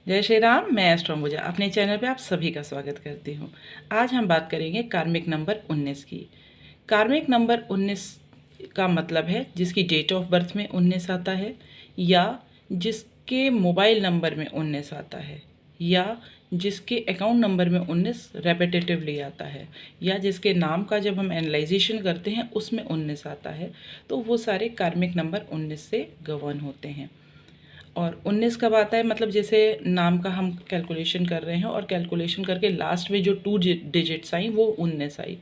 जय श्री राम। मैं एस्ट्रो अंबुजा अपने चैनल पे आप सभी का स्वागत करती हूँ। आज हम बात करेंगे कार्मिक नंबर 19 की। कार्मिक नंबर 19 का मतलब है जिसकी डेट ऑफ बर्थ में 19 आता है, या जिसके मोबाइल नंबर में 19 आता है, या जिसके अकाउंट नंबर में 19 रेपिटेटिवली आता है, या जिसके नाम का जब हम एनालाइजेशन करते हैं उसमें 19 आता है, तो वो सारे कार्मिक नंबर 19 से गवर्न होते हैं। और 19 कब आता है, मतलब जैसे नाम का हम कैलकुलेशन कर रहे हैं और कैलकुलेशन करके लास्ट में जो 2 डिजिट्स आई वो 19 आई,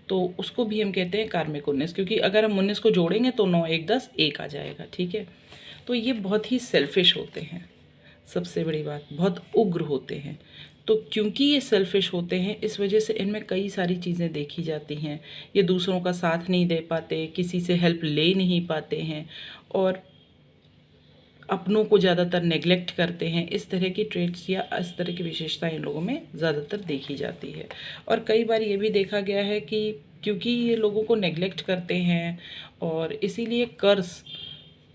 तो उसको भी हम कहते हैं कार्मिक 19, क्योंकि अगर हम 19 को जोड़ेंगे तो 9 1 10 1 आ जाएगा। ठीक है, तो ये बहुत ही सेल्फिश होते हैं। सबसे बड़ी बात, बहुत उग्र होते हैं। तो क्योंकि ये सेल्फिश होते हैं इस वजह से इनमें कई सारी चीज़ें देखी जाती हैं। ये दूसरों का साथ नहीं दे पाते, किसी से हेल्प ले नहीं पाते हैं, और अपनों को ज़्यादातर नेग्लेक्ट करते हैं। इस तरह की ट्रेट्स या इस तरह की विशेषताएं इन लोगों में ज़्यादातर देखी जाती है। और कई बार ये भी देखा गया है कि क्योंकि ये लोगों को नेग्लेक्ट करते हैं और इसीलिए कर्ज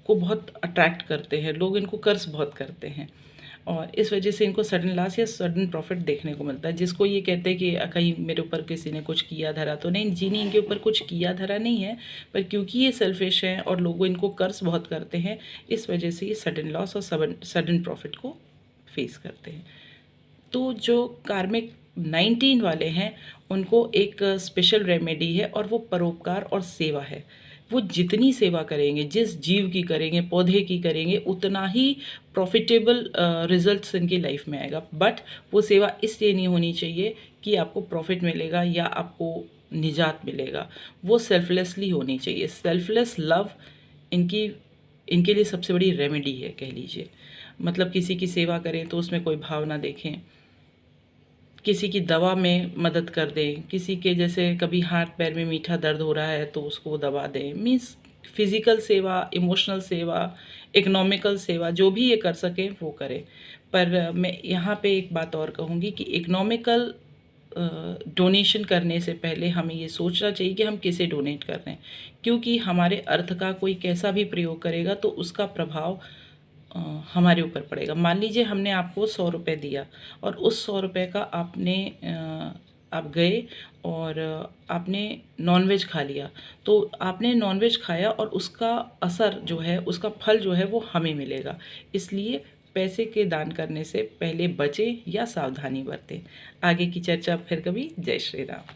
को बहुत अट्रैक्ट करते हैं, लोग इनको कर्ज बहुत करते हैं, और इस वजह से इनको सडन लॉस या सडन प्रॉफिट देखने को मिलता है। जिसको ये कहते हैं कि कहीं मेरे ऊपर किसी ने कुछ किया धरा तो नहीं, जी नहीं, इनके ऊपर कुछ किया धरा नहीं है, पर क्योंकि ये सेल्फिश हैं और लोग इनको कर्ज बहुत करते हैं, इस वजह से ये सडन लॉस और सडन प्रॉफिट को फेस करते हैं। तो जो कार्मिक 19 वाले हैं उनको एक स्पेशल रेमेडी है, और वो परोपकार और सेवा है। वो जितनी सेवा करेंगे, जिस जीव की करेंगे, पौधे की करेंगे, उतना ही प्रॉफिटेबल रिजल्ट्स इनकी लाइफ में आएगा। बट वो सेवा इसलिए नहीं होनी चाहिए कि आपको प्रॉफिट मिलेगा या आपको निजात मिलेगा, वो सेल्फलेसली होनी चाहिए। सेल्फलेस लव इनकी इनके लिए सबसे बड़ी रेमेडी है, कह लीजिए। मतलब किसी की सेवा करें तो उसमें कोई भाव ना देखें, किसी की दवा में मदद कर दें, किसी के जैसे कभी हाथ पैर में मीठा दर्द हो रहा है तो उसको दवा दें। मीन्स फिज़िकल सेवा, इमोशनल सेवा, इकोनॉमिकल सेवा, जो भी ये कर सकें वो करें। पर मैं यहाँ पे एक बात और कहूँगी कि इकोनॉमिकल डोनेशन करने से पहले हमें ये सोचना चाहिए कि हम किसे डोनेट कर रहे हैं, क्योंकि हमारे अर्थ का कोई कैसा भी प्रयोग करेगा तो उसका प्रभाव अ, हमारे ऊपर पड़ेगा। मान लीजिए हमने आपको 100 रुपये दिया, और उस 100 रुपये का आप गए और आपने नॉनवेज खा लिया, तो आपने नॉनवेज खाया और उसका असर जो है, उसका फल जो है वो हमें मिलेगा। इसलिए पैसे के दान करने से पहले बचें या सावधानी बरतें। आगे की चर्चा फिर कभी। जय श्री राम।